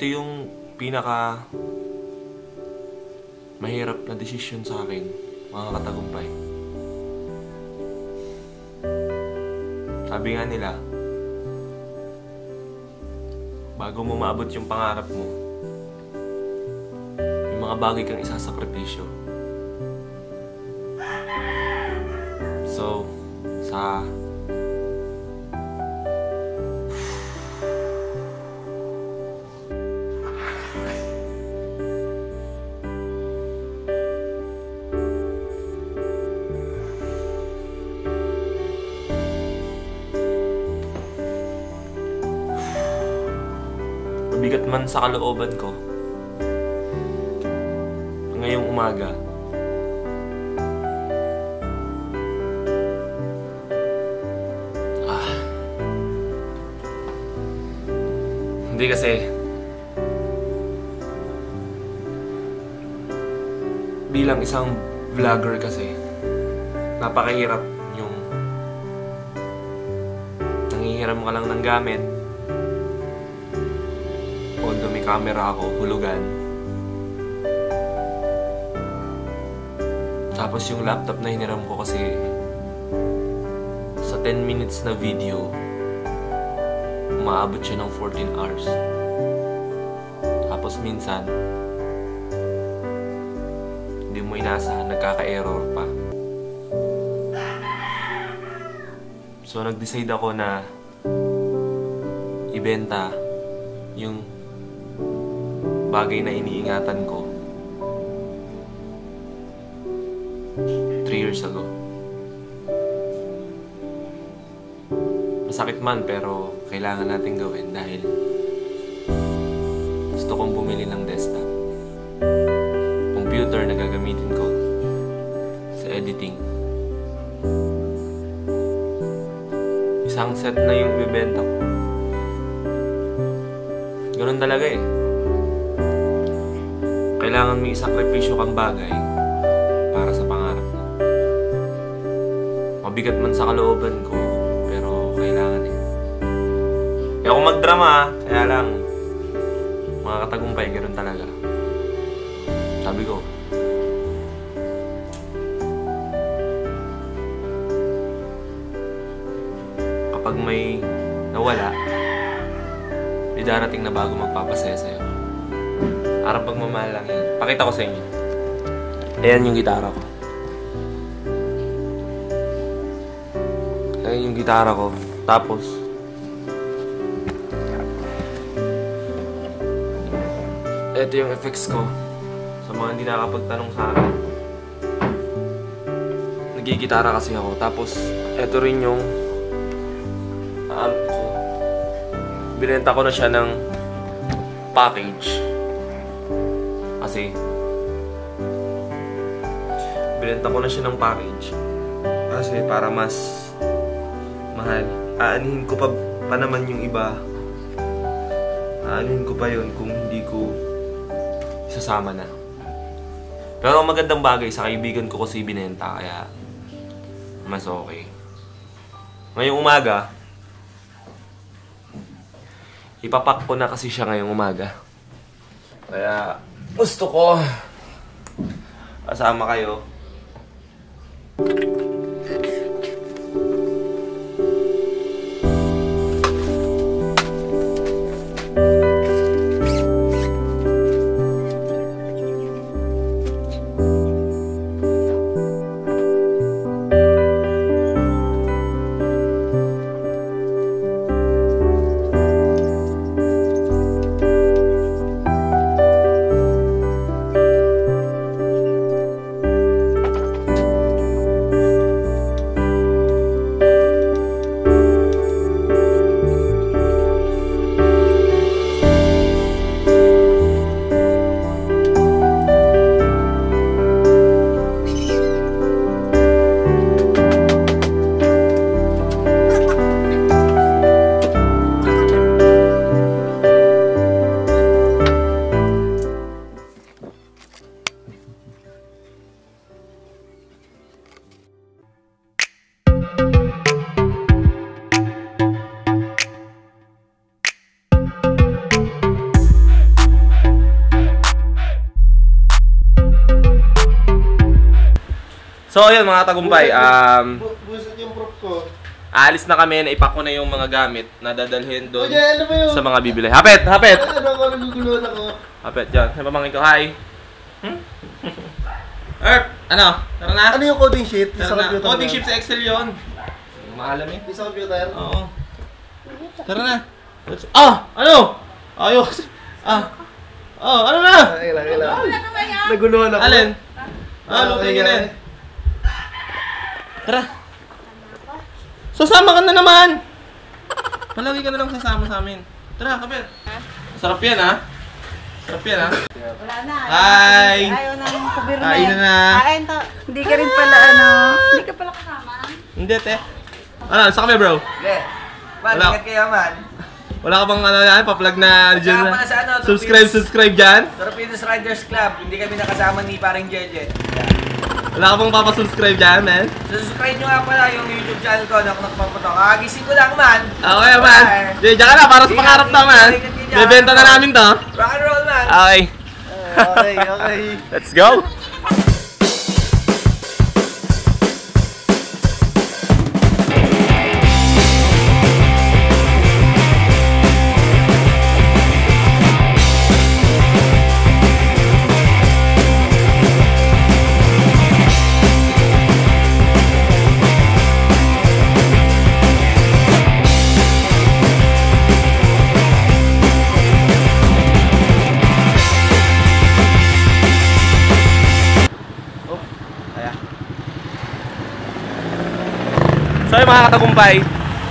Ito yung pinaka mahirap na desisyon sa akin, mga katagumpay. Sabi nga nila, bago mo maabot yung pangarap mo, may mga bagay kang isasakripisyo. So, sa mabigat man sa kalooban ko, ngayong umaga, hindi kasi bilang isang vlogger kasi napakahirap yung nanghihiram ka lang ng gamit. Although may camera ako, hulugan. Tapos yung laptop na hiniram ko kasi sa 10 minutes na video, umaabot siya ng 14 hours. Tapos minsan, hindi mo inaasahan, nagkaka-error pa. So nag-decide ako na ibenta yung bagay na iniingatan ko 3 years ago. Masakit man pero kailangan natin gawin dahil gusto kong bumili ng desktop. Computer na gagamitin ko sa editing. Isang set na yung ibebenta ko. Ganun talaga eh. Kailangan may isakripisyo kang bagay para sa pangarap mo. Mabigat man sa kalooban ko, pero kailangan eh. Kaya ako magdrama, kaya lang, mga katagumpay, ganoon talaga. Sabi ko, kapag may nawala, may darating na bago magpapasaya sa'yo. Arang pagmamahal lang yan. Pakita ko sa inyo. Ayan yung gitara ko. Ayan yung gitara ko. Tapos, ito yung effects ko. Sa mga hindi nakakapagtanong sa akin. Nagigitara kasi ako. Tapos, ito rin yung amp ko. Binenta ko na siya ng package. Kasi binenta ko na siya ng package kasi para mas mahal. Aanihin ko pa naman yung iba. Aanihin ko pa yun kung hindi ko isasama na. Pero magandang bagay sa kaibigan ko kasi binenta kaya mas okay. Ngayong umaga ipapak ko na kasi siya ngayong umaga. Kaya gusto ko kasama kayo. So, ayun mga tagumpay. Buset yung prop ko. Aalis na kami, naipak ko na yung mga gamit na dadalhin doon Ano ba yun? sa mga bibili. Hapit! Hapit! Ano ako, naguguluhan ako. Hapit, dyan. May pamangkin ko. Hi! Erp! Ano? Tara na? Ano yung coding sheet? Tara Sa na. computer Coding ba? sheet sa Excel yun. Maalam eh. Sa computer? Oo. Tara na. Ano? Ayos. Ano na? Kailang. Naguluhan ako. Alin? Lutay ka na. Tara. Sasama ka na naman. Palagi ka na lang sasama sa amin. Tara, kapit. Sarap yan, ha? Sarap yan, ha? Wala na. Hi! Ayaw nang kubirme. Kain na na. Kain to. Hindi ka rin pala Hindi ka pala kasama. Hindi, te. Ano, saan kami, bro? Hindi. Man, Wala. ingat kayo man. Wala ka bang yan? Pa-plug na dyan Kasama na sa ano, subscribe dyan? Torpedoes Riders Club. Hindi kami nakasama ni parang Jejet. Wala ka bang papasubscribe dyan, man? Subscribe nyo nga pala yung YouTube channel ko. Nakapagpaputok. Kakagising ko lang man. Okay, man. Diyan ka na, para sa pangarap naman. Bebenta na namin to. Rock and roll man. Okay. Okay. Let's go!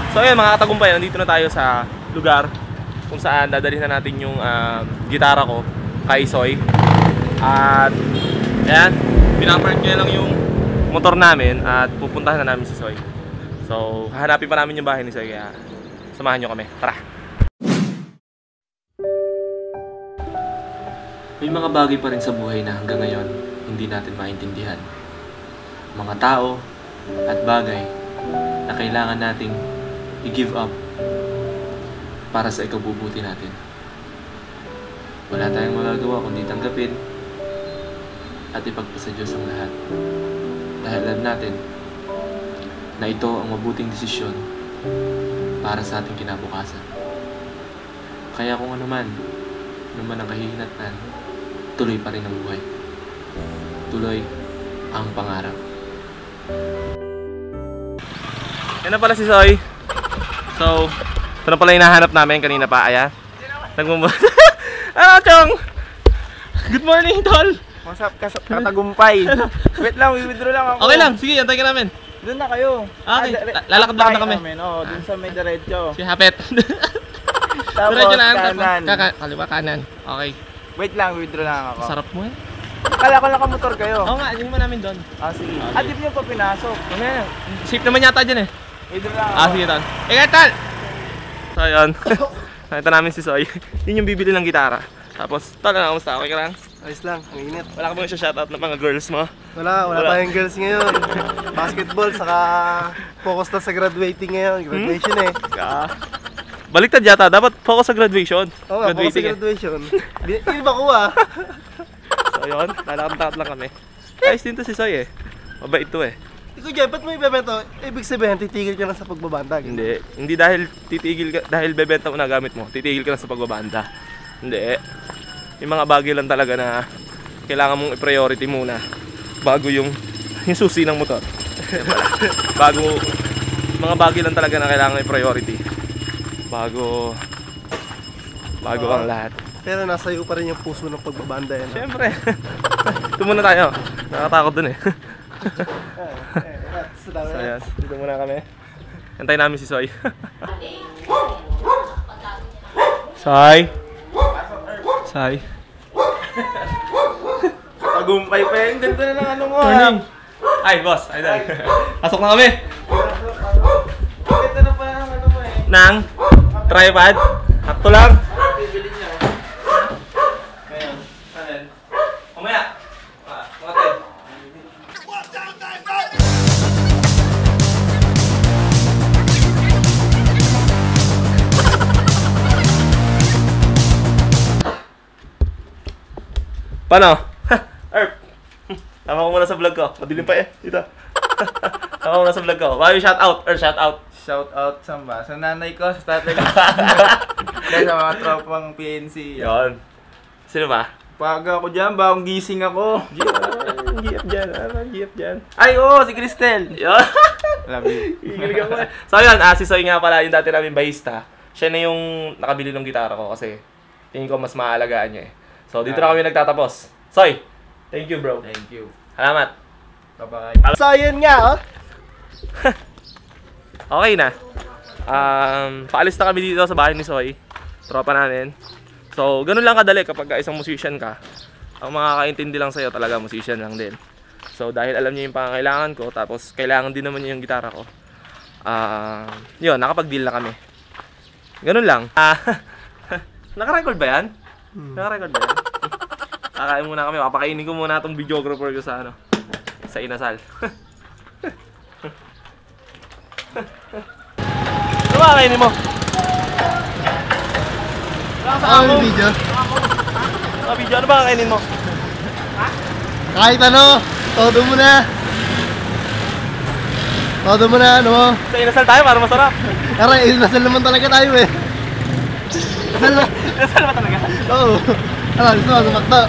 So ayun mga katagumpay, nandito na tayo sa lugar kung saan dadalhin na natin yung gitara ko kay Soy. At ayan, pinapark niya lang yung motor namin at pupuntahan na namin si Soy. So hahanapin pa namin yung bahay ni Soy, kaya samahan nyo kami. Tara! May mga bagay pa rin sa buhay na hanggang ngayon hindi natin maintindihan. Mga tao at bagay na kailangan nating i-give up para sa ikabubuti natin. Wala tayong magagawa kundi tanggapin at ipagpasa Diyos ang lahat. Dahil alam natin na ito ang mabuting desisyon para sa ating kinabukasan. Kaya kung ano man ang kahihinatnan, tuloy pa rin ang buhay. Tuloy ang pangarap. Yan na pala si Soy. So, ito na pala hinahanap namin kanina pa. Ayan. Ano, Chong? Good morning, tol. What's up, katagumpay? Wait lang, withdraw lang ako. Okay lang, sige, antay ka namin. Doon na kayo. Okay, lalakad-lakad na kami. Doon sa may diretso. Si Hapet. Tapos Diretso na, kanan. kaliwa kanan. Okay. Wait lang, withdraw lang ako. Sarap mo eh. Kala ko nakamotor kayo. Oo nga, hindi mo namin doon. Sige. Okay. Di niyo pa pinasok. Okay. Safe naman yata dyan eh. Withdraw lang ako. Sige, tol. Tol! So, yun. Nakita namin si Soy. Yun yung bibili ng gitara. Tapos, tol, kamusta? Okay ka lang? Ayos lang, ang init. Wala ka bang shoutout ng mga girls mo? Wala tayong girls ngayon. Basketball, saka focus na sa graduating ngayon. Graduation eh. Baliktad yata, dapat focus sa graduation. Oo nga, focus sa graduation. Hindi ba kuha? So yun, lalakad lang kami. Ayos din to si Soy eh. Mabait to eh. Ikaw dyan, ba't mo ibebento? Ibig sabihin, titigil ka lang sa pagbabanta. Hindi dahil dahil bebenta mo na gamit mo, titigil ka lang sa pagbabanda. Hindi. Yung mga bagay lang talaga na kailangan mong i-priority muna bago yung susi ng motor. Mga bagay lang talaga na kailangan i-priority bago ang lahat. Pero nasa iyo pa rin yung puso ng pagbabanda yan. Siyempre. Ito muna tayo. Nakatakot dun eh. So ayan, dito muna kami. Antayin namin si Soy. Soy! Soy! Tagumpay pa yan. Ganda na ng ano mo. Morning! Ay, boss! Ay, dahil. Pasok na kami! Ganda na pa ng ano mo eh. Nang tripod. Sakto lang. Bibili niya. Ngayon. Alin? Mamaya. Mga tayo. Paano? Erp. Tama ko muna sa vlog ko. Madilim pa eh. Dito. Tama ko muna sa vlog ko. Baka yung shout out. Shout out sa ba? Sa nanay ko, sa tatay ko. Dahil sa mga tropang PNC. Yun. Sino ba? Paga ako dyan, bagong gising ako. Giyap dyan. Ay, oo, si Cristel. Yun. Love you. Ikilig ako eh. So yun, si Soy nga pala, yung dati namin bahista. Siya na yung nakabili ng gitara ko kasi tingin ko mas maalagaan niya eh. So dito na kami nagtatapos. Soy, thank you bro. Thank you. Salamat. Bye-bye. So, yun nga, oh. Okay na. Paalis na kami dito sa bahay ni Soy. Tropa namin. So, ganun lang kadali kapag isang musician ka. Ang makakaintindi lang sa'yo talaga, musician lang din. So, dahil alam niya yung pangangailangan ko, tapos kailangan din naman niya yung gitara ko. Yun, nakapag-deal na kami. Ganun lang. Naka-record ba yan? Naka-record ba yan? Kakain muna kami. Papakainin ko muna itong videographer ko sa sa inasal. Ano ba kainin mo? Ano yung video? Video, ano ba kainin mo? Kahit ano, todo mo na. Todo mo na, ano mo. Sa inasal tayo para masarap. Tara, inasal naman talaga tayo eh. Inasal na. Inasal ba talaga? Oo. Tara, gusto mo, sumakta.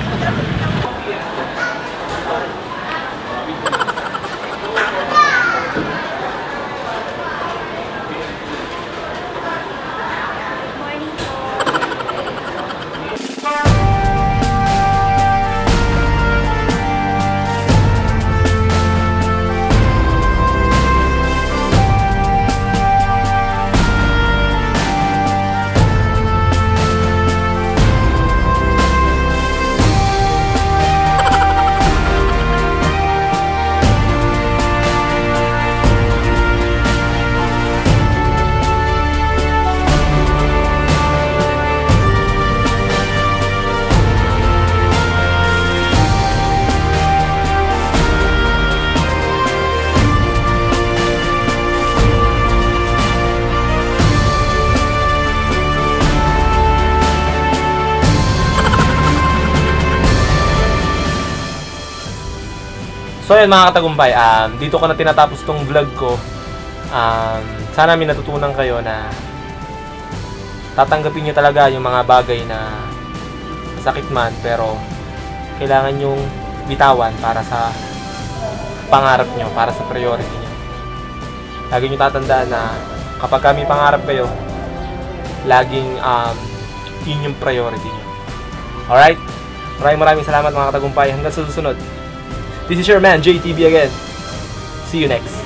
So yun mga katagumpay, dito ko na tinatapos tong vlog ko. Sana may natutunan kayo na tatanggapin nyo talaga yung mga bagay na sakit man, pero kailangan nyong bitawan para sa pangarap nyo, para sa priority nyo. Lagi nyo tatandaan na kapag kami pangarap kayo, laging yun yung priority nyo. Alright? Maraming salamat mga katagumpay. Hanggang sa susunod. This is your man, JTB again. See you next.